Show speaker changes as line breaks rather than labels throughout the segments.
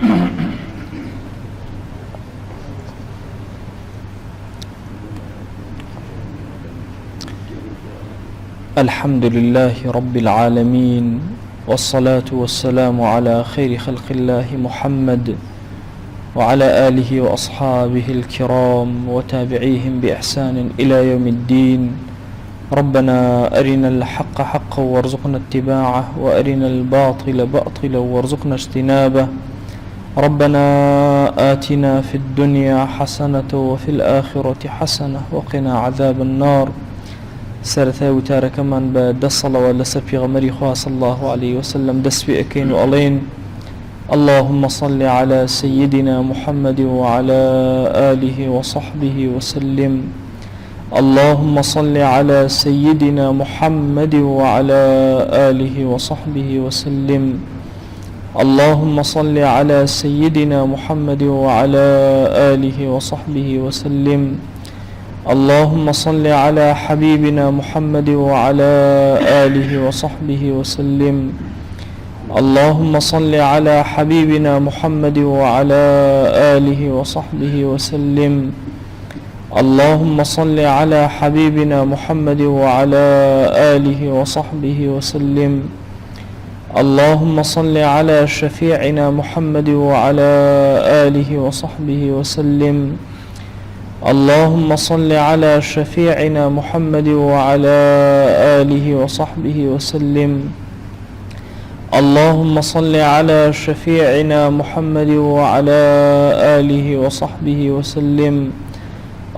الحمد لله رب العالمين، والصلاة والسلام على خير خلق الله محمد وعلى آله وأصحابه الكرام وتابعيهم بإحسان إلى يوم الدين. ربنا أرنا الحق حقا وارزقنا اتباعه، وأرنا الباطل باطلا وارزقنا اجتنابه. ربنا آتنا في الدنيا حسنة وفي الآخرة حسنة وقنا عذاب النار. سرثا وتارك من بدصل ولا سبي غمري خواه صلى الله عليه وسلم دسبي أكين وألين. اللهم صل على سيدنا محمد وعلى آله وصحبه وسلم. اللهم صل على سيدنا محمد وعلى آله وصحبه وسلم. اللهم صل على سيدنا محمد وعلى آله وصحبه وسلم. اللهم صل على حبيبنا محمد وعلى آله وصحبه وسلم. اللهم صل على حبيبنا محمد وعلى آله وصحبه وسلم. اللهم صل على حبيبنا محمد وعلى آله وصحبه وسلم. اللهم صل على شفيعنا محمد وعلى آله وصحبه وسلم. اللهم صل على شفيعنا محمد وعلى آله وصحبه وسلم. اللهم صل على شفيعنا محمد وعلى آله وصحبه وسلم.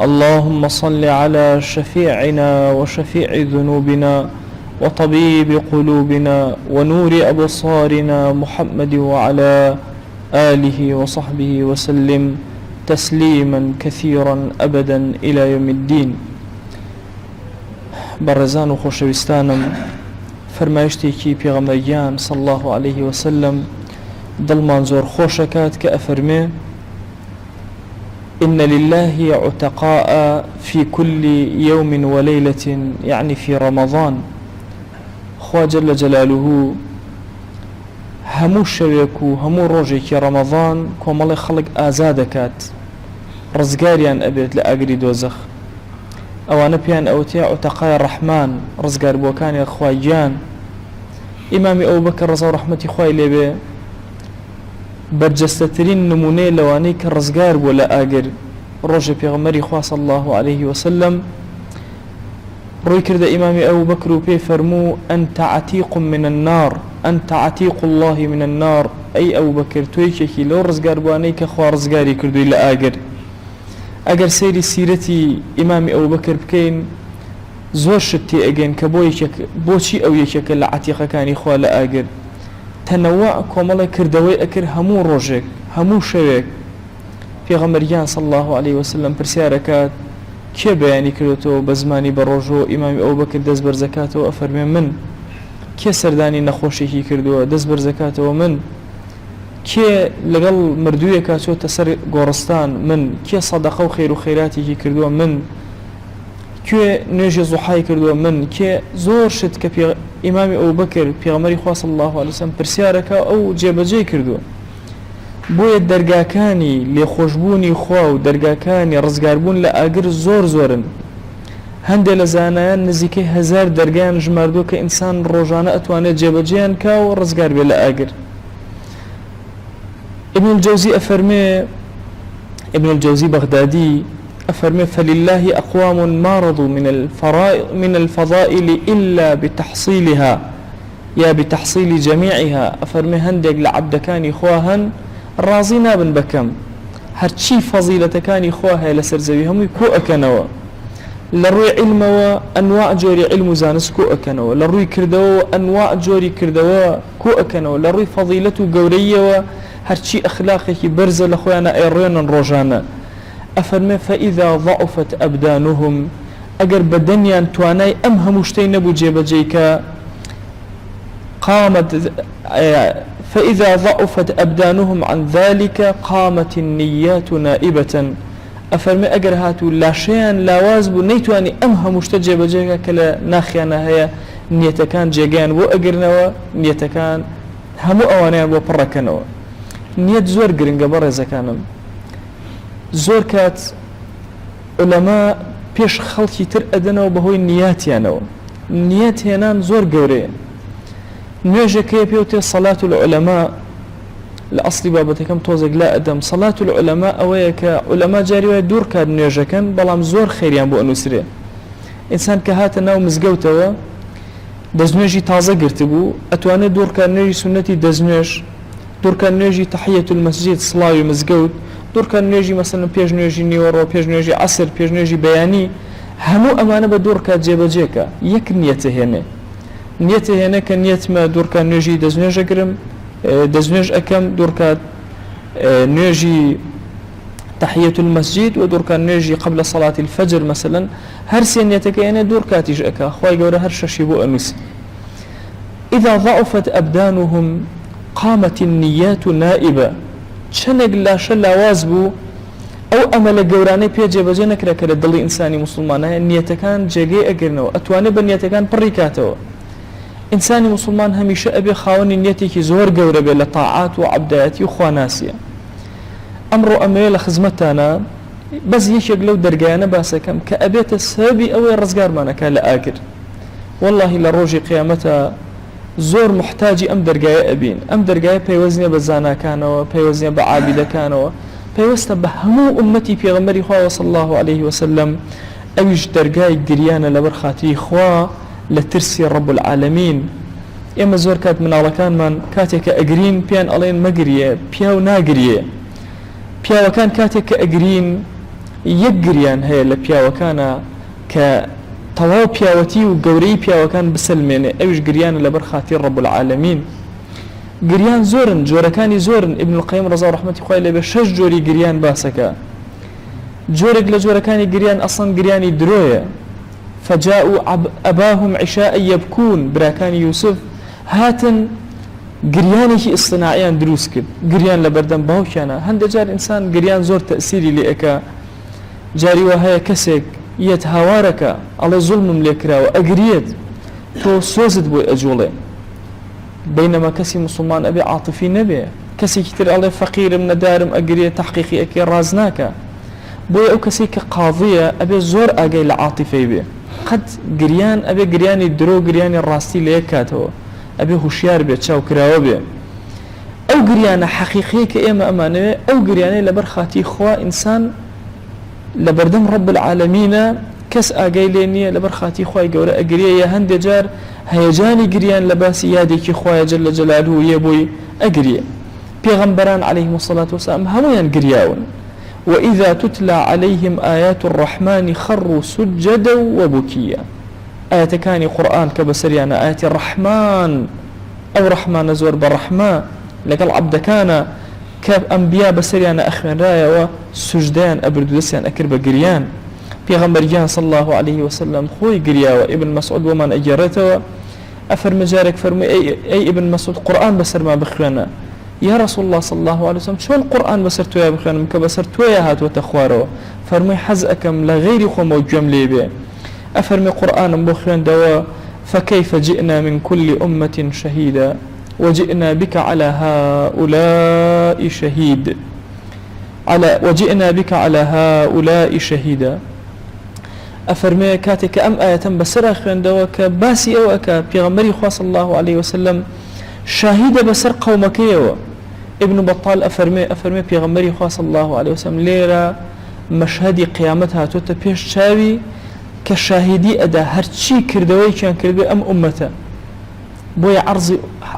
اللهم صل على شفيعنا وشفيع ذنوبنا وطبيب قلوبنا ونور أبصارنا محمد وعلى آله وصحبه وسلم تسليما كثيرا أبدا إلى يوم الدين. برزان وخوشوستانم فرمایشتێکی پێغەمبەریان صلى الله عليه وسلم دڵمان زۆر خۆشەکات کە ئەفەرمێ: إن لله عتقاء في كل يوم وليلة، يعني في رمضان. خوا جل جلاله همو شەوێک و هەموو ڕۆژێکی ڕەمەضان کۆمەڵی خەڵک ئازادەکات، ڕزگاریان ئەبێت لە ئاگری دۆزەخ. ئەوانە پێیان ئەوتێ عتقای ڕەحمان، ڕزگار بۆکانی خوای گیان. ئیمامی ئەبوبەکر ڕەزا و ڕەحمەتی خوای لێبێ بەرجەستەترین نمونەیە لەوانەی کە ڕزگار بووە لە ئاگر ڕۆژە پێغەمبەری خوا صلی الله عليه وسلم ڕووی کردە ئیمامی ئەبوبەکر و پێی فەرموو: أنت عتيق من النار، أنت عتيق الله من النار. أي ئەبوبەکر تۆ یەکێکی لەو ڕزگار بوانەی کە خوا ڕزگاری کردووی لە ئاگر. ئەگەر سەیری سیرەتی ئیمامی ئەبوبەکر بکەین زۆر شت تێ ئەگەین کە بۆچی ئەو یەکێکە لە عتیقەکانی خوا لە ئاگر. تەنەوع کۆمەڵی کردەوەی ئەکرد هەموو ڕۆژێک هەموو شەوێک. پێغەمبەریان صلی الله عليه وسلم پرسیارەکات کێ بەیانی کردێتەوە بە زمانی بە ڕۆژەوە؟ ئیمامی ئەبوبەکر دەست بەرزەکاتەوە ئەفەرمێ: من. کێ سەردانی نەخۆشێکی کردووە؟ دەست بەرزەکاتەوە: من. کێ لەگەڵ مردوویەکە چۆتە سەر گۆڕستان؟ من. کێ سەدەقە و خێر و خێراتێکی کردووە؟ من. کێ نوێژی زوحای کردووە؟ من. کێ زۆر شت کە ئیمامی ئەبوبەکر پێغەمبەری خوا صلی الله عليه وسلم پرسیارەکە ئەو جێبەجێ کردووە. بۆیە دەرگاکانی لێخۆشبوونی خوا و دەرگاکانی ڕزگاربوون لە ئاگر زۆر زۆرن. هەندێک لە زانایان نزیکەی 1000 دەرگایان ژماردووە کە ئینسان ڕۆژانە ئەتوانێت جێبەجێیان کا و ڕزگار بێ لە ئاگر. ابن الجوزي أفرمي، ابن الجوزي بغدادي أفرمي: فلله أقوام ما رضوا من الفضائل إلا بتحصيلها يا بتحصيل جميعها. أفرمي هندق لعبد كان خواهن رازينا بن بكم هرشي فضيلة كان خواها لسرزويهم كو أكنوا لروي علم وأنواع جوري علم زانس كو أكنوا لروي كردوا أنواع جوري كردوا كو أكنوا لروي فضيلة قورية هرشي أخلاقي برزة لخوانا إيرين روجانا. أفرمي: فإذا ضعفت أبدانهم، أجر بدنيان تواناي أمهم مشتين أبو جيبجيكا قامت، فإذا ضعفت أبدانهم عن ذلك قامت النيات نائبة. أفرمي أجر هاتو لا شيئا لا وازبو نيتواني أمهم مشتجيبجيكا كلا ناخيانا هي نيتكان جيجان وأجرنوا نيتكان همو أوانيان وبركنوا. نیەت زۆر گرنگە بەڕێزەکانم. زۆر کات عولەما پێش خەڵکی تر ئەدەنەوە بەهۆی نیەتیانەوە. نیەت هێنان زۆر گەورەیە. نوێژەکەی پێوتێ سەڵات العولەما لە ئەسڵی بابەتەکەم تۆزێک لا ئەدەم. سەڵات العولەما ئەوەیە کە عولەما جاری وایە دوور کات نوێژەکەن بەڵام زۆر خەیریان بۆ ئەنووسرێ. ئینسان کە هاتە ناو مزگەوتەوە دەستنوێژی تازە گرتبوو ئەتوانێت دوورکات نوێژی سونەتی دەستنوێژ، دوورکات نوێژی تەحیەت المەسجد سڵاوی مزگەوت، دوورکات نوێژی مەسەڵەن پێش نوێژی نیوەڕۆ، پێش نوێژی عەسر، پێش نوێژی بەیانی، هەموو ئەمانە بە دوورکات جێبەجێکە. یەک نیەتە هێنێ، نیەتە هێنە کە نیەتمە دوورکات نوێژی دەستنوێژەگرم، دەستنوێژ ئەەکەم دوورکات نوێژی تحية المسجد ودوركان نيجي قبل صلاة الفجر مثلا هر سينيتك يعني دوركاتيش أكا خواي قورا هر ششيبو أنوس. إذا ضعفت أبدانهم قامت النيات نائبة شنق لا شلا وازبو أو أمل قوراني بيجي بجنك لك لدلي إنساني مسلمان نيتكان جيجي أقرنو أتواني بنيتكان بريكاتو. إنساني مسلمان هميشه أبي خاوني نيتك زور قورا بلا طاعات وعبداتي وخواناسية. ئەمڕۆ ئەمەیە لە خزمەتانە بەس یەکێک لەو دەرگایانە باسەکەم کە ئەبێتە سەبەبی ئەوەی ڕزگارمانەکە لە ئاگر. واللهی لە ڕۆژی قیامەتە زۆر محتاجی ئەم دەرگایە ئەبین. ئەم دەرگایە پەیوەستە بە زاناکانەوە، پەیوەستە بە عابیدەکانەوە، پەیوەستە بە هەموو ئومەتی پێغەمبەری خوا صلی الله عليه وسلم. ئەویش دەرگای گریانە لەبەر خاتری خوا لە ترسی ڕەب العالەمین. ئێمە زۆر کات مناڵەکانمان کاتێککە ئەگرین پێیان ئەڵێن مەگریە، پیاو ناگریە. پیاوەکان کاتێک کە ئەگرین یەک گریان هەیە لە پیاوەکانە کە تەواو پیاوەتی و گەورەی پیاوەکان بسلمێنێ، ئەویش گریانە لەبەر خاتیر ڕەب العالەمین. گریان زۆرن، جۆرەکانی زۆرن. ئیبن القەیم ڕەزا و ڕەحمەتی خوای لێبێ 6 جۆری گریان باسەکە. جۆرێک لە جۆرەکانی گریان ئەسڵەن گریانی درۆیە. فجاءوا أباهم عشاء يبكون براكان يوسف هاتن گریانێکی ئیصطناعیان دروست کرد، گریان لە بەردەم باوکیانە. هەندێک جار ئینسان گریان زۆر تەئسیری لێ ئەکا. جاری وە هەیە کەسێک یەت هاوارەکە ئەڵێ زوڵمم لێ کراوە ئەگرێت، تۆ سۆزت بۆی ئەجوڵێ. بەینەما کەسی مسلمان ئەبێ عاتفی نەبێ. کەسێکی تر ئەڵێ فەقیرم نەدارم ئەگرێت تەحقیقی ئەکێ ڕاز ناکە. بۆیە ئەو کەسێک کە قاضیە ئەبێ زۆر ئاگای لە عاتفەی بێ. قەت گریان ئەبێ گریانی درۆ گریانی ڕاستی لە یەک کاتەوە، ئەبێ هوشیار بێت، چاوکراوە بێ. ئەو گریانە حەقیقی کە ئێمە ئەمانەوێ ئەو گریانەی لەبەر خاتی خوا ئینسان لە بەردەم ڕەب العالەمینە کەس ئاگای لێ نییە لەبەر خاتی خوای گەورە ئەگرێ. یا هەندێک جار هەیەجانی گریان لە باسی یادێکی خوایە جەل جەلالوه یە بۆی ئەگرێ. پێغەمبەران عەلەیهیم الصەلاة وەسەلام هەموویان گریاون. وإذا تتلى عليهم آيات الرحمن خروا سجدا وبكيا. آياتكاني قرآن كبسريانا آيات الرحمن أو رحمن زور بالرحمة لقل عبد كان كأنبياء بسريانا أخوان رايا وسجدان أبرد دسيان أكرب قريان. پیغمبر جان صلى الله عليه وسلم خوي قريا وابن مسعود ومن أجرته أفر مجارك فرمي أي ابن مسعود قرآن بسر ما بخوانا. يا رسول الله صلى الله عليه وسلم شو القرآن بسرتو يا بخوانا مكبسرتو يا هات وتخواره. فرمي حزأكم لغير خو موجم ليبه. أفرمي قرآن بخوان دواء فكيف جئنا من كل أمة شهيدا وجئنا بك على هؤلاء شهيد وجئنا بك على هؤلاء شهيدا. أفرمي كاتك أم آية بسر خوان دواء كباسي أو أكا بيغمري خوا صلى الله عليه وسلم شاهد بسر قومك يو. ابن بطال أفرمي بيغمري خوا صلى الله عليه وسلم ليرة مشهدي قيامتها توتا بيش شاوي كشاهدي أدا هرشي كردوي كان كردوي أم أمته. بويا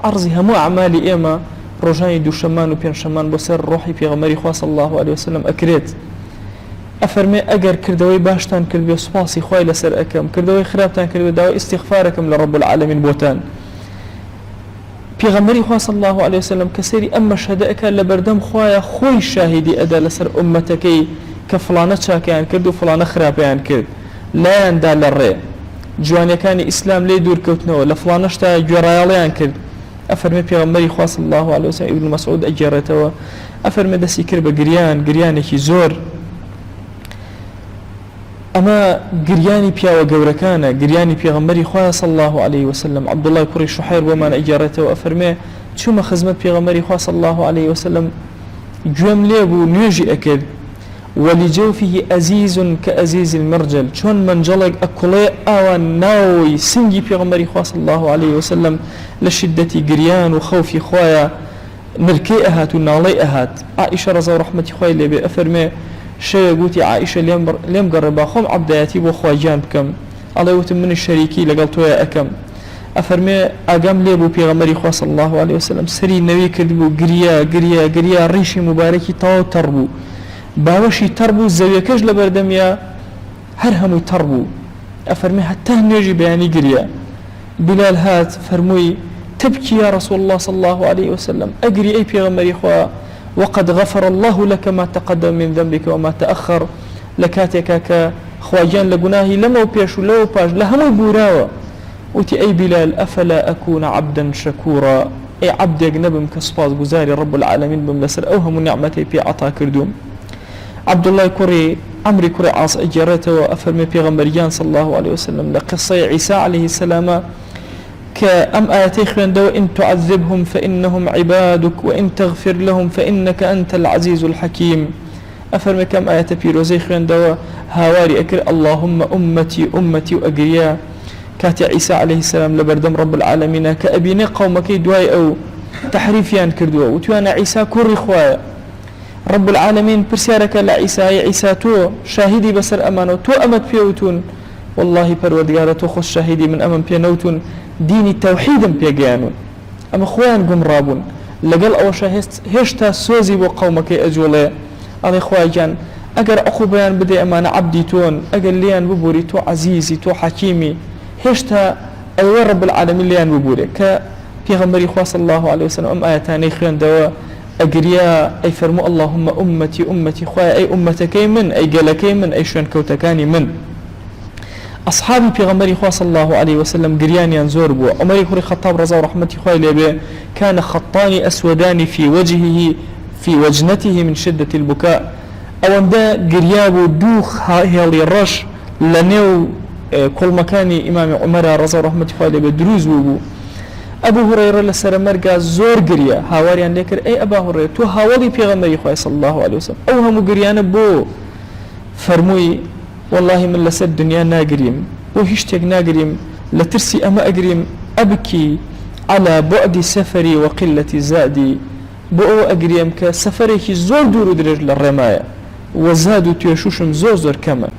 عرضي همو أعمالي إيما رجاني دو شمان و بين شمان بسر روحي في غمري خوا صلى الله عليه وسلم أكريت. أفرمي أجر كردوي باشتان كردوي صفاصي خوي لسر أكم كردوي خرابتان كردوي داوي استغفاركم لرب العالمين بوتان. في غمري خوا صلى الله عليه وسلم كسيري أما شهدائك لبردم خوايا خوي شاهدي أدا لسر أمتكي كفلانة شاكيان كردو فلانة خرابيان كرد. لا يندال الري جواني كان إسلام لي دور كوتنو لفلانشتا جراياليان كرد. أفرمي بيغمبري خوا صلى الله عليه وسلم ابن مسعود أجرته أفرمي دسي كربة قرياني زور. أما قرياني بيا وقوركانا قرياني بيغمبري خوا صلى الله عليه وسلم عبد الله كوري شحير ومن أجرته أفرمي چوومە خزمەت پێغەمبەری خوا صلی الله عليه وسلم گوێم لێ بوو نوێژی ئەکرد ولجوفه أزيز كأزيز المرجل چون منجلق أكله أوان ناوي سنجي بيغمري خوا صلى الله عليه وسلم لشدة قريان وخوف خوايا نركي أهات ونالي أهات عائشة رضا ورحمة خوايا اللي بأفرمي شيء قوتي عائشة ليم قربا خم عبداتي بخوا جانبكم الله يوتم من الشريكي لقلتوا يا أكم أفرمي أقام ليبو بيغمري خوا صلى الله عليه وسلم سري النبي كذبو قريا ريشي مباركي طاو تربو باوشي تربو زەویەکەش لە بەردەمیا هەر هەمووی تەڕبوو ئەفەرمی حتى نوێژی بەیانی گریا بلال هات فەرمووی تبكي يا رسول الله صلى الله عليه وسلم أجري أي بيغمري خوا وقد غفر الله لك ما تقدم من ذنبك وما تأخر لكاتك خواجان لقناهي لما وبيشو لو باش لهمو بوراوة وتي أي بلال أفلا أكون عبدا شكورا أي عبد يجنبم كصفاز جزاري رب العالمين بملسر أوهم نعمتي بي عطا كردوم عبد الله كوري عمري كوري عاص اجرته وافرمي بيغمبريان صلى الله عليه وسلم لقصه عيسى عليه السلام كأم آياتي خلندو إن تعذبهم فإنهم عبادك وإن تغفر لهم فإنك أنت العزيز الحكيم أفرمي كم آيات بيروزي خلندو هاواري أكر اللهم أمتي أمتي وأقريا كاتي عيسى عليه السلام لبردم رب العالمين كأبيني قومك دواي أو تحريفيان كردوا وتوانا عيسى كوري خوايا رب العالمين برسيارك لعيسى عيسى تو شاهدي بسر أمانو تو أمت بيوتون والله پروردگار تو خوش شاهدي من أمام بينوتون ديني توحيدا بيجانون أما خوان قم رابون لقل أو هشتا سوزي وقومك أجولي على خواجان أجر أخو بيان بدي أمان عبدي تون أجر ليان ببوري تو عزيزي تو حكيمي هشتا أي رب العالمين ليان ببوري كبيغمبري خوا صلى الله عليه وسلم أم آياتاني خيان دوا أجريا أي فرمو اللهم أمتي أمتي خوايا أي أمتكي من أي قلكي من أي شون كوتكاني من أصحابي بيغمبري خوا صلى الله عليه وسلم قريان ينزور بو عمر خوري خطاب رضا ورحمتي خوايا لبي كان خطان أسودان في وجهه في وجنته من شدة البكاء أولا دا قريابو دوخ هالي الرش لنيو كل مكاني إمام عمر رضا ورحمتي خوايا لبي دروز بو أبو هريرة لسر مرقى زور قريا هاواريان لكر أي أبا هريرة تو هاولي بيغمبري خوايا صلى الله عليه وسلم أو هم قريان بو فرموي والله من لسر الدنيا ناقريم وهشتك ناقريم لترسي أما أقريم أبكي على بعد سفري وقلة زادي بو أقريم كسفريك زور دور درج للرماية وزادو تيشوشم زور كما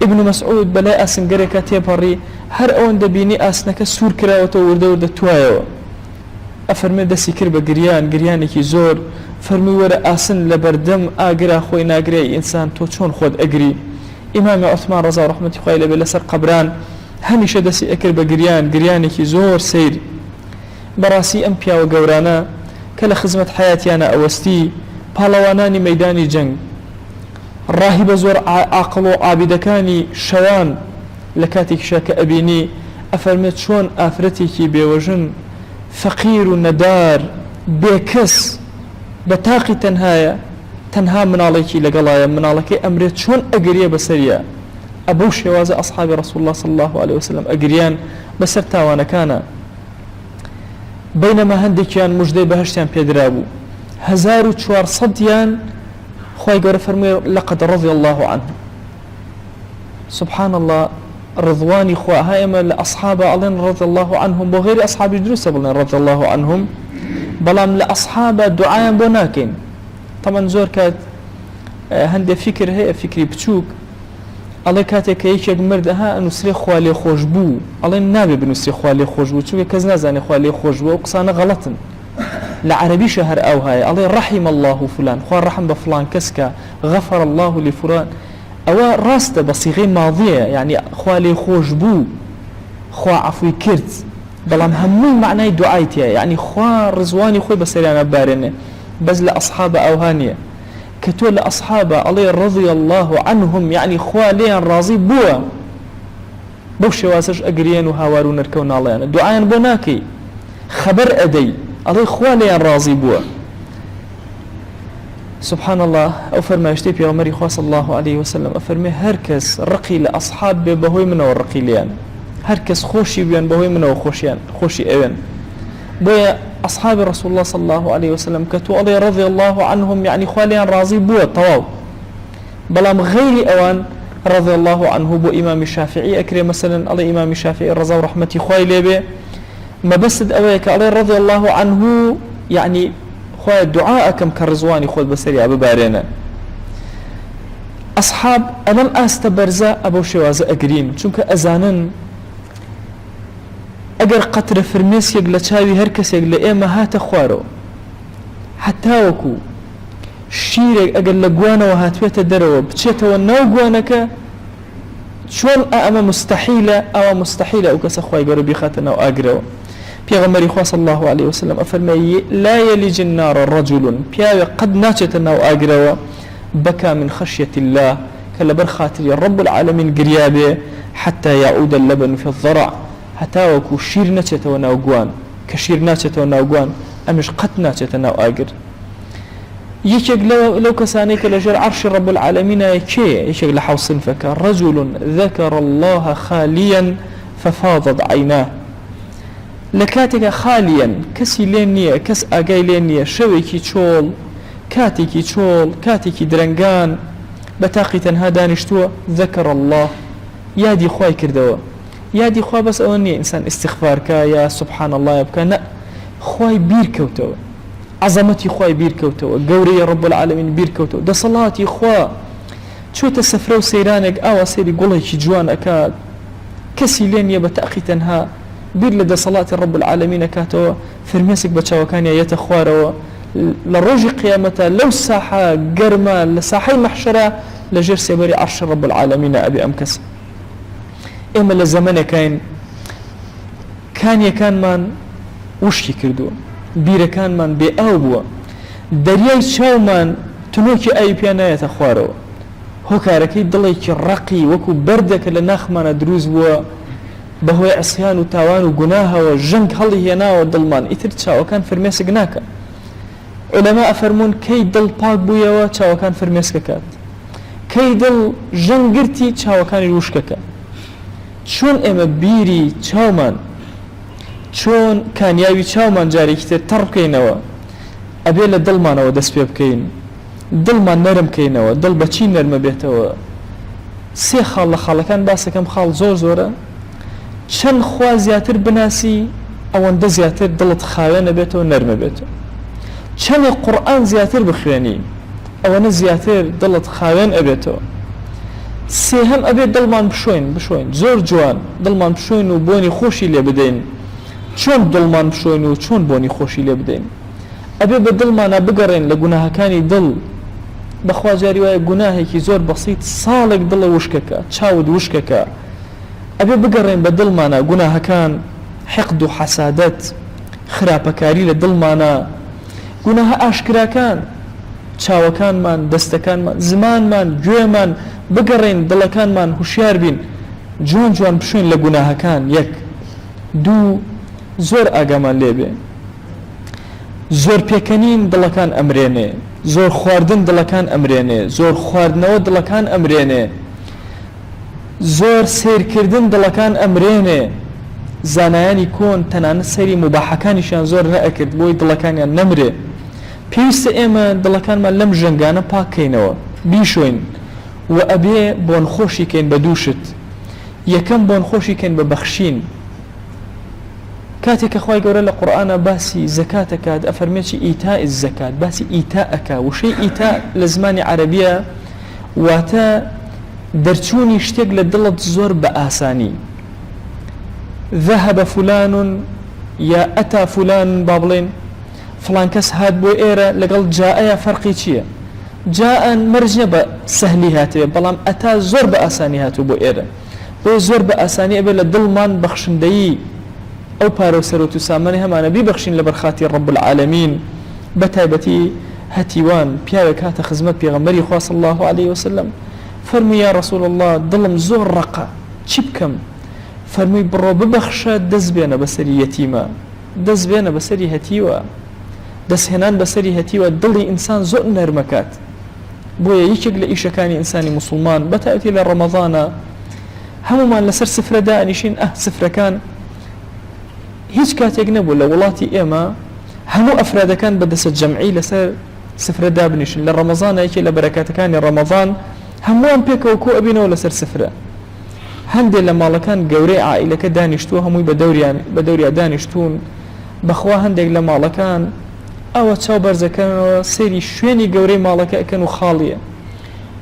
ابن مسعود بلا أسن قريكا تيباري هر أون دبيني أسنك سور كراوة ورده توايو أفرمي دسي كربا قريانكي زور فرمي ورا أسن لبردم آقرا خوي ناقري إنسان تو چون خود أقري إمام عثمان رضا ورحمة خوي لبي لسر قبران هميشه دسي أكربا قريانكي زور سير براسي أمبيا وقورانا كلا خزمة حياتي أنا أوستي بالواناني ميداني جنگ الراهب زور عاقلو عابدكاني شوان لكاتك شاك أبيني أفرمت شون آفرتك بوجن فقير ندار بكس بتاقي تنها من عليك لقلايا من عليك أمرت شون أقريا بسريا أبو شواز أصحاب رسول الله صلى الله عليه وسلم أقريان بسرتا وانا كان بينما هندكيان مجدي بهشتيان بيدرابو 1400 خواهي قول فرمي لقد رضي الله عنه سبحان الله رضواني خوا هايما لأصحاب علين رضي الله عنهم وغير أصحاب جلوس رضي الله عنهم بلام لأصحاب دعاء بناكين طبعا زور كات هندي فكر هي فكري بتشوك الله كاتك يشيك مردها أنو سري خوالي خوشبو الله نابي بنو سري خوالي خوشبو تشوك كزنا زاني خوالي خوشبو وقصانا غلطن لعربي شهر أو هاي الله رحم الله فلان خواه رحم بفلان كسكا غفر الله لفلان أو راست بصيغة ماضية يعني خوالي خوشبو خواه عفوي كرت بلام همون معنى دعايتها يعني خواه رزواني خوي بسريانا بارنه بس لأصحاب أوهانية كتول لأصحاب الله رضي الله عنهم يعني خواه ليان راضي بوا بوش واسش أقريان وهاوارون ركونا الله يعني دعايا بناكي خبر أدي الله خواه ليان راضي بوا سبحان الله أفرما يشتي بيغمري خواه صلى الله عليه وسلم أفرمي هركس رقي لأصحاب بهوي منه والرقي ليان هركس خوشي بيان بهوي منه وخوشي أوين بويا أصحاب رسول الله صلى الله عليه وسلم كتو علي رضي الله عنهم يعني خواليان راضي بوا طواو بلام غير أوان رضي الله عنه بو إمام الشافعي أكري مثلا على إمام الشافعي رضا ورحمتي خوالي ليبي ما بسد أويك علي رضي الله عنه يعني خوالي الدعاء كم كرزواني خوال بسري أبو بارينا أصحاب أمام أستبرزا أبو شوازة أقرين چونك أزانن أجر قطر فرميسيق لتشاوي هركسيق لإيما هات خوارو حتى وكو شيرك أجر لقوانا وهاتويت الدروا بتشيت ونو قوانك شون أما مستحيلة أو مستحيلة وكس أخوي قالوا بيخاتنا وأجروا بيغمري خواه صلى الله عليه وسلم أفرمي لا يلج النار رجل بيغ قد ناتشتنا وأجروا بكى من خشية الله كلا برخاتي رب العالمين قريابه حتى يعود اللبن في الضرع حتى وكو شير ناتشتا وناوغوان كشير ناتشتا وناوغوان أمش قد ناتشتا ناوغر يشيك لو كسانيك لجر عرش رب العالمين يشيك لحوص فكا رجل ذكر الله خاليا ففاضت عيناه لكاتك خاليا كسي لينيا كس أغاي لينيا شويكي تشول كاتيكي تشول كاتيكي درنغان بتاقي تنها دانشتوا ذكر الله يادي خواي كردوا يادي خوا بس أوني إنسان استغفار كا يا سبحان الله يبكى لا خواي بير كوتو عظمتي خواي بير كوتو قوري رب العالمين بير كوتو ده صلاتي خوا شو تسفروا سيرانك أو سيري قولي جوان أكاد كسي لين يبا تأخي تنها بير لدى صلاة رب العالمين كاتو فرمسك بتشاو كان يتخواروا لروج قيامته لو ساحة قرمة لساحة محشرة لجر سيبري عرش رب العالمين أبي أمكس إما لزمانه كان يكان من وشي كردو بير كان من بأوبوا درياي شاو من تنوكي أي بيانا يتخوارو هو كاركي دليك الرقي وكو بردك لناخ من دروز بوا بهو عصيان وتاوان وقناها وجنك هلي هنا ودلمان إتر تشاو كان فرميس قناكا علماء فرمون كي دل باق بويا تشاو كان فرميس كات كي دل جنقرتي تشاو كان الوشككا چون اما بیری چاومان چون کانیاوی چاومان جاری کتر تر بکەینەوە ئەبێ لە دڵمانەوە دەست پێ بکەین دڵمان نەرم بکەینەوە دڵ بەچی نەرمە بێتەوە سێ خاڵ لە خاڵەکان باسەکەم خاڵ زۆر زۆرە چەند خوا زیاتر بناسی ئەوەندە زیاتر دڵت خاوێنە بێتەوە نەرمە بێتەوە چەندێک قورئان زیاتر بخوێنی ئەوەنە زیاتر دڵت خاوێن ئەبێتەوە سێهم ئەبێ دڵمان بشۆین زۆر جوان دڵمان بشۆین و بۆنی خۆشی لێ بدەین چۆن دڵمان بشۆین و چۆن بۆنی خۆشی لێ بدەین ئەبێ بە دڵمانە بگەڕێن لە گوناهەکانی دڵ بەخوا جاری وایە گوناهێکی زۆر بەسیط ساڵێک دڵە وشکەکە چاود وشکەکە ئەبێ بگەڕێن بە دڵمانە گوناهەکان حقد و حەسادەت خراپەکاری لە دڵمانە گوناهە ئاشکراکان چاوەکانمان دەستەکانمان زمانمان گوێمان بگەڕێن دڵەکانمان هوشیار بین جوان جوان بشوین لە گوناهەکان یەک دوو زۆر ئاگامان لێبێ زۆر پێکەنین دڵەکان ئەمرێنێ زۆر خواردن دڵەکان ئەمرێنێ زۆر خواردنەوە دڵەکان ئەمرێنێ زۆر سیرکردن دڵەکان ئەمرێنێ زانایانی کۆن تەنانەت سەیری مباحەکانیشیان زۆر نەئەکرد بۆی دڵەکانیان نەمرێ پێویستە ئێمە دڵەکانمان لەم ژەنگانە پاکەینەوە بیشۆین و ئەبێ بۆن خۆشی کەین بە دووشت یەکەم بۆن خۆشی کەین بە بەخشین کاتێک کە خوای گەورە لە قورئانە باسی زەکاتەکات ئەفەرمێکی ئیتاء الزەکات باسی ئیتاءەکە وشەی ئیتاء لە زمانی عەرەبیە واتە دەرچوونی شتێک لە دڵت زۆر بە ئاسانی ذهب فلان یا ئەتا فلان با بڵێن فلان کەس هات بۆ ئێرە لەگەڵ جاءەیە فەرقی چییە جاءن مرجە بە سەهلی هاتوێ بەڵام ئەتا زۆر بە ئاسانی هاتوو بۆ ئێرە بۆ زۆر بە ئاسانی ئەبێ لە دڵمان بەخشندەیی ئەو پارە و سەرۆت و سامانەی هەمانە بیبەخشین لە بەرخاتی ڕەب العالەمین بە تایبەتی هەتیوان پیاوێک هاتە خزمەت پێغەمبەری خوا صلی الله عليه وسلم فەرمووی یا رسول الله دڵم زۆر ڕەقە چی بکەم فەرمووی بڕۆ ببەخشە دەست بێنە بەسەری یەتیمە دەست بێنە بەسەری هەتیوە دەستهێنان بەسەری هەتیوە دڵی ئینسان زۆر نەرمەکات بۆیە یەکێک لە ئیشەکانی ئینسانی موسڵمان بە تایبەتی لە ڕەمەضانە هەمومان لەسەر سفرەدا ئەنیشین سفرەکان هیچ کاتێک نەبوو لە وڵاتی ئێمە همو أفراد كان بدس الجمعي لسر سفرة دابنيشن للرمضان أيكي لبركات كان رمضان هموان بيك وكو أبينو لسر سفرة هندي لما لكان قوري عائلة كدانشتو هموي بدوري دانشتون بخوا هندي لما لكان أو تشاو برزكان سيري شويني قوري مالك كانوا خالية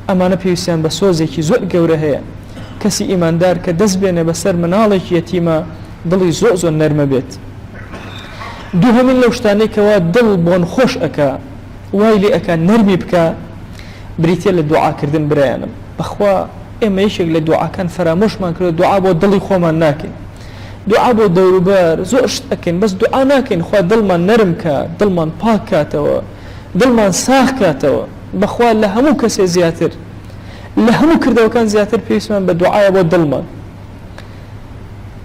أما نبيوسيان بسوزيكي زوء قوري هي كسي إيمان دار كدز بينه بسر منالك يتيمة دلي زوء نرمى بيت دوها من لوشتاني كوا دل بون خوش أكا وايلي أكا نرمي بكا بريتيا للدعاء كردن برايانم بخوا إما يشيك للدعاء كان فراموش ما كردو دعاء بو دلي خوما ناكن دعاء بو دوروبار زوشت أكن بس دعاء ناكن خوا دلمان نرم كا دلمان باك كاتوا دلمان ساخ كاتوا بخوا لهمو كسي زياتر لهمو كردو كان زياتر بيسمان بدعاء بو دلمان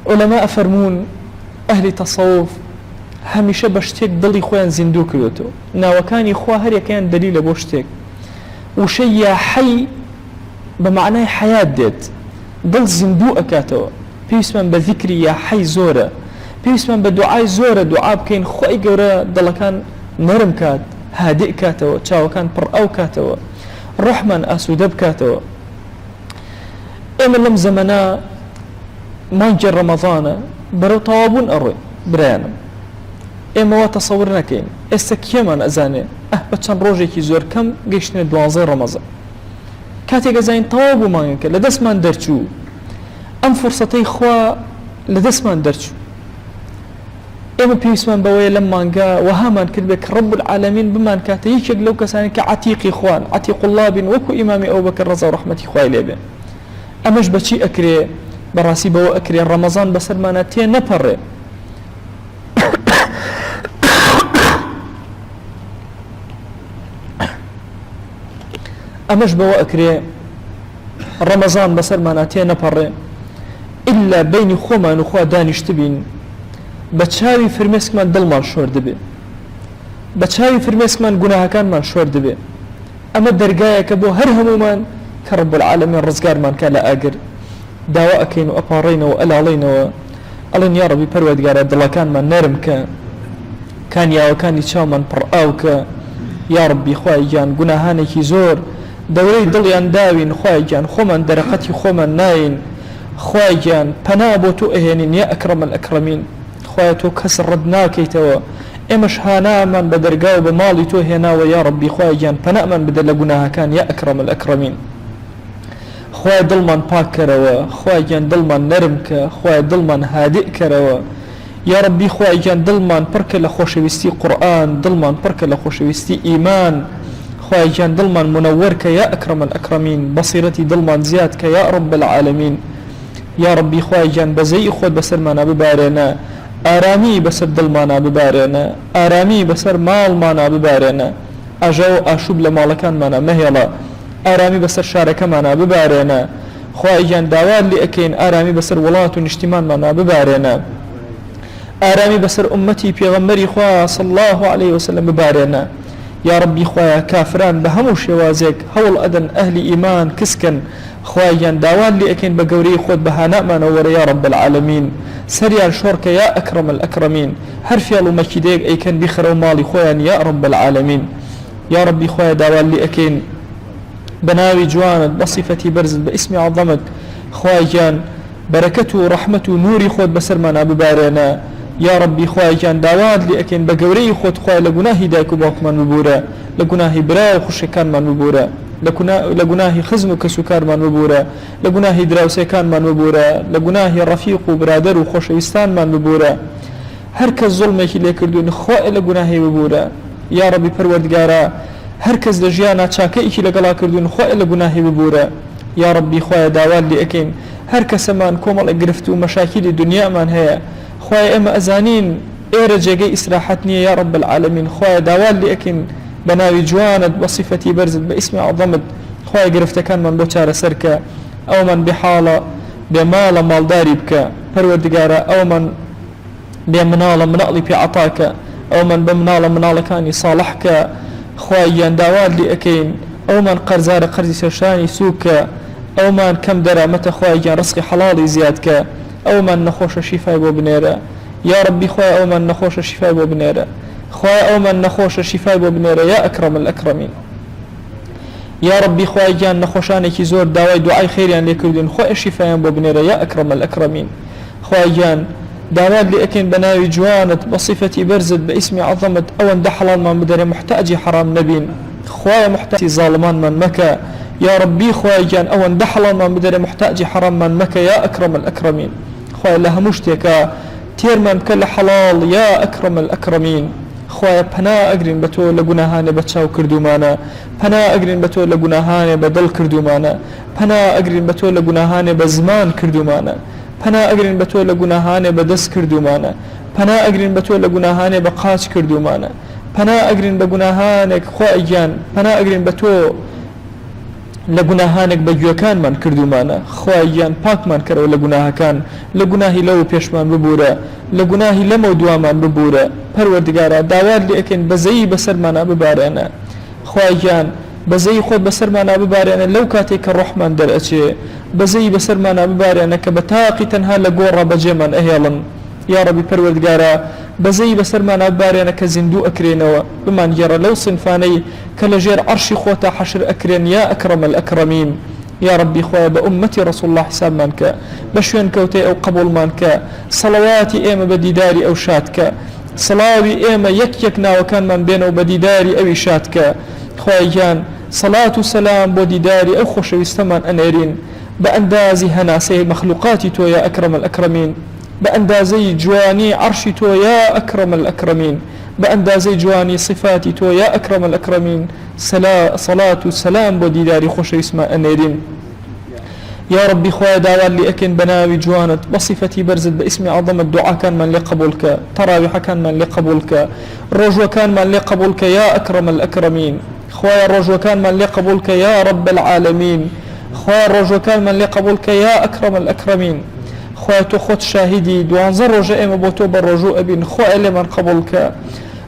علماء فرمون أهل تصوف همیشه بشتێک دڵی خۆیان زیندوو کردوتەوە ناوەکانی خوا هەر یەکەیان دلیلە بۆ شتێک وشەی یا حەی بە معنای حەیات دێت دڵ زیندوو ئەکاتەوە پێویستمان بە ذیکری یا حەی زۆرە پێویستمان بە دوعای زۆرە دوعا بکەین خۆی گەورە دڵەکان نەرم کات هادئ کاتەوە چاوەکان پڕ ئەو کاتەوە ڕۆحمان ئاسوودە بکاتەوە ئێمە لەم زەمەنە مانگی ڕەمەضانە بەرەو تەوابوون ئەڕۆی برایانم ئێمە وا تەسەور نەکەین ئێستا کێمان ئەزانێ بە چەند ڕۆژێکی زۆر کەم گەیشتنە 12 ڕەمەزان کاتێک ئەزانین تەواو بوو مانگەکە لە دەستمان دەرچوو ئەم فورسەتەی خوا لە دەستمان دەرچوو ئێمە پێویستمان بەوەیە لەم مانگا وەهامان کرد بێ کە ڕەب العالەمین بمان کاتە یەکێک لەو کەسانی کە عەتیقی خوان عەتیق الله بین وەکو ئیمامی ئەوبەکر ڕەزا و ڕەحمەتی خوای لێبێ ئەمەش بەچی ئەکرێ بەڕاستی بەوە ئەکرێ ڕەمەزان بەسەرمانە تێ نەپەڕێ ئەمەش بەوە ئەکرێ ڕەمەزان بەسەرمانە تێ نەپەڕێ ئیلا بینی خۆمان و خوا دانیشت بین بە چاوی فرمێسکمان دڵمان شۆر دەبێ بە چاوی فرمێسکمان گوناهەکانمان شۆر دەبێ ئەمە دەرگایەکە بۆ هەر هەمومان کە ڕەب العالەمین ڕزگارمان کا لە ئاگر داوا ئەکەین و ئەپاڕێینەوە ئەلاڵێینەوە ئەڵێن یا ڕەبی پەروەردگارە دڵەکانمان نەرم کە کانیاوەکانی چاومان پڕ ئاوکە یا ڕەبی خوای گیان گوناهانێکی زۆر دەورەی دڵیان داوین خوای گیان خۆمان دەرەقەتی خۆمان ناین خوای گیان پەنا بۆ تۆ ئەهێنین یا ئەکرەم الئەکرەمین خوای تۆ کەس ڕەت ناکەیتەوە ئێمەش هانامان بە دەرگا و بە ماڵی تۆ هێناوە یا ڕەبی خوای گیان پەنامان بدە لە گوناهەکان یا ئەکرەم الئەکرەمین خوای دڵمان پاک کەرەوە خوای گیان دڵمان نەرم کە خوای دڵمان هادئ کەرەوە یا ڕەبی خوای گیان دڵمان پڕکە لە خۆشەویستی قورئان دڵمان پڕکە لە خۆشەویستی ئیمان خوای گیان دڵمان منەوەر کە یا ئەکرەم الئەکرەمین بەسیرەتی دڵمان زیاد کە یا ڕەب العالەمین یا ڕەبی خوای گیان بەزەی خۆت بەسەرمانە ببارێنە ئارامی بەسەر دڵمانە ببارێنە ئارامی بەسەر ماڵمانە ببارێنە ئاژە و ئاشوب لە ماڵەکانمانە مەهێڵە ئارامی بەسەر شارەکەمانە ببارێنە خوای گیان داوات لێ ئەکەین ئارامی بەسەر وڵات و نیشتیمانمانە ببارێنە ئارامی بەسەر ئومەتی پێغەمبەری خوا صلی الله علیه وسلم ببارێنە یا ڕەبی خوایە کافران بە هەموو شێوازێک هەوڵ ئەدەن ئەهلی ئیمان کسکن خوای گیان داوات لێ ئەکەین بە گەورەی خۆت بە هانامانەوە وەرە یا ڕەب العالەمین سەریان شۆڕکە یا ئەکرەم الئەکرەمین هەر فێڵ و مەکیدەیەک ئەیکەن بیخەرە و ماڵی خۆیان یا ڕەب العالەمین یا ڕەبی خوایە داوات لێ ئەکەین بناوي جوانت بصفتي برزت باسم عظمت خوای گیان برکت و رحمت و نوری خود بسرمانە ببارێنە یا ربی خوای گیان داوات لێ ئەکەین بە گەورەی خۆت خوای لە گوناهی دایک و باوکمان ببورە لە گوناهی برا و خوشەکانمان ببورە لە گوناهی خزم و کەسوکارمان ببورە لە گوناهی دراوسێکانمان ببورە لە گوناهی ڕەفیق و برادەر و خۆشەویستانمان ببورە هەر کەس زوڵمێکی لێ کردوون خوای لە گوناهی ببورە یا ربی پەروەردگارە هەر کەس لە ژیانە چاکەیەکی لەگەڵا کردوون خوای لە گوناهی ببورە یا ربی خوای داوات لێ ئەکەین هەر کەسەمان کۆمەڵی گرفت و مەشاکیلی دنیامان هەیە خوای ئێمە ئەزانین ئێرە جێگەی ئیسراحەت نییە یا رب العالمین خوای داوات لێ ئەکەین بە ناوی جوانت بە صیفەتی بەرزت بە ئیسمی عەظەمت خوای گرفتەکانمان بۆ چارەسەر کە ئەومان بێحاڵە بێماڵە ماڵداری بکە پەروەردگارە ئەومان بێ مناڵە مناڵی پێعەتاکە ئەومان بە مناڵە مناڵەکانی ساڵح کە خوای گیان داوات لێ ئەکەین ئەومان قەرزارە قەرزی سەرشانی سووکە ئەومان کەم دەرامەتە خوای گیان ڕزقی حەڵاڵی زیادکە ئەومان نەخۆشە شیفای بۆ بنێرە یا ربی خوای ئەومان نەخۆشە شیفای بۆ بنێرە خوايا أو من نخوش شفاء ببنيرة يا أكرم الأكرمين يا ربي خوايا جان نخوشانك زور داوي دعاء خيريان لكردين خوايا شفاء ببنيرة يا أكرم الأكرمين خوايا جان داواد لأكن بناوي جوانة بصفتي برزد باسم عظمة أو اندحلان من مدري محتاج حرام نبين خوايا محتاج ظالمان من مكة يا ربي خوايا جان أو اندحلان من مدري محتاج حرام من مكة يا أكرم الأكرمين خوايا لها مشتكى تير من كل حلال يا أكرم الأكرمين خوايا پنا أجرين بتو لجناهان بتشاو كردومانا پنا أجرين بتو لجناهان بدل كردومانا پنا أجرين بتو لجناهان بزمان كردومانا پنا أجرين بتو لجناهان بدس كردومانا پنا أجرين بتو لجناهان بقاش كردومانا پنا أجرين بجناهانك خوايا پنا أجرين بتو لجناهانك بجوكان من كردومانا خوايا باك من كرو لجناه كان لجناهي لو بيشمان ببورا لجناهي لمو دوامان ببورا پروردگارا داواد لأكن بزي بسرمانا ببارانا خوايا بزي خود بسرمانا ببارانا لو كاتيك الرحمن در أشي بزي بسرمانا ببارانا كبتاقي تنها لقورا بجيمان أهيالا يا ربي پروردگارا بزي بسرمانا ببارانا كزندو أكرينوا بمان يرى لو صنفاني كالجير عرشي خوتا حشر أكرين يا أكرم الأكرمين يا ربي خويا بأمتي رسول الله حساب منك بشوين كوتي أو قبول منك صلواتي إيما بديداري أو شاتك صلاوي إيما يكنا وكان من بينه بديداري أو شاتك خويا جان صلاة وسلام بديداري أو خوش ويستمان أنيرين بأندازي هناسي مخلوقاتي تو يا أكرم الأكرمين بأندازي جواني عرشي تو يا أكرم الأكرمين بأندازي جواني صفاتي تو يا أكرم الأكرمين صلاة والسلام بديداري خوش اسماء أنيرين يا ربي خويا داوال لي أكن بناوي جوانت بصفتي برزد باسم عظم الدعاء كان من لقبولك تراويح كان من لقبولك رجوة كان من لقبولك يا أكرم الأكرمين خويا رجوة كان من لقبولك يا رب العالمين خويا رجوة كان من لقبولك يا أكرم الأكرمين خويا تو خود شاهدي دوانزر رجاء ما بوتو بالرجوع ابن خويا لمن قبولك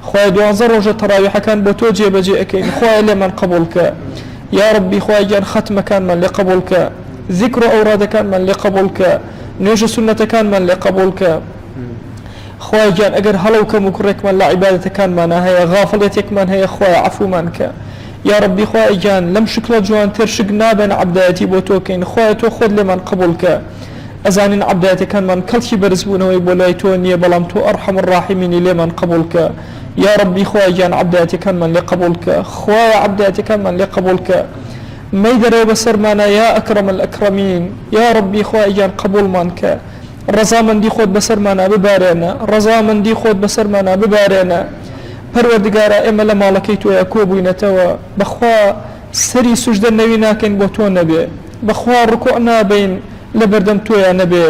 خويا دوانزر رجاء تراويح كان بوتو جيب جيئكين خويا لمن قبولك يا ربي خويا جان ختم كان من لقبولك ذكر أوراد كان من لقبولك نيج سنة كان من لقبولك خويا جان أجر هلوك مكرك من لعبادة كان من هي غافلتك من هي خويا عفو منك يا ربي خويا جان لم شكل جوان ترشق نابن عبداتي بوتوكين خويا تو خذ لمن قبولك أزانين عبداتي كان من كل شي برزبونه ويبولايتوني بلام تو أرحم الراحمين لمن قبولك يا ربي خويا جان عبداتي كان من لقبولك خويا عبداتي كان من لقبولك ما يدري بسر مانا يا أكرم الأكرمين يا ربي خويا جان قبول مانك رضا من دي خود بسر مانا ببارينا رضا من دي خود بسر مانا ببارينا پروردگارا اما لما لكيتو يكوبو ينتوا بخوا سري سجد النبي ناكن بوتو نبي بخوا ركوعنا بين لبردم تو يا نبي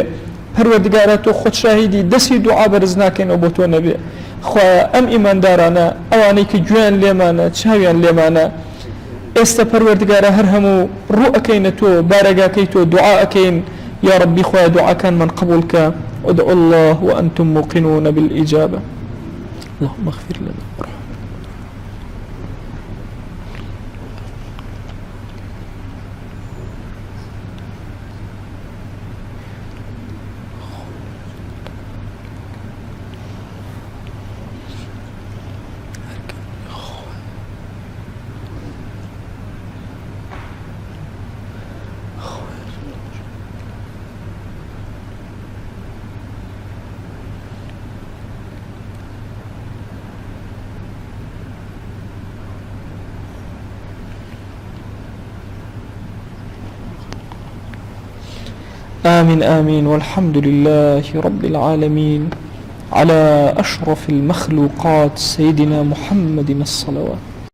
پروردگارا تو خود شاهدي دسي دعا برزناكن وبوتو نبي خوا ام ايمان دارانا اوانيك جوان ليمانا تشاويان ليمانا استا پروردگارا هر همو رؤكين تو بارقاكي تو دعاءكين يا ربي خويا دعاء كان من قبولك ادعوا الله وأنتم موقنون بالإجابة اللهم اغفر لنا وارحمنا آمين آمين والحمد لله رب العالمين على أشرف المخلوقات سيدنا محمد الصلوات.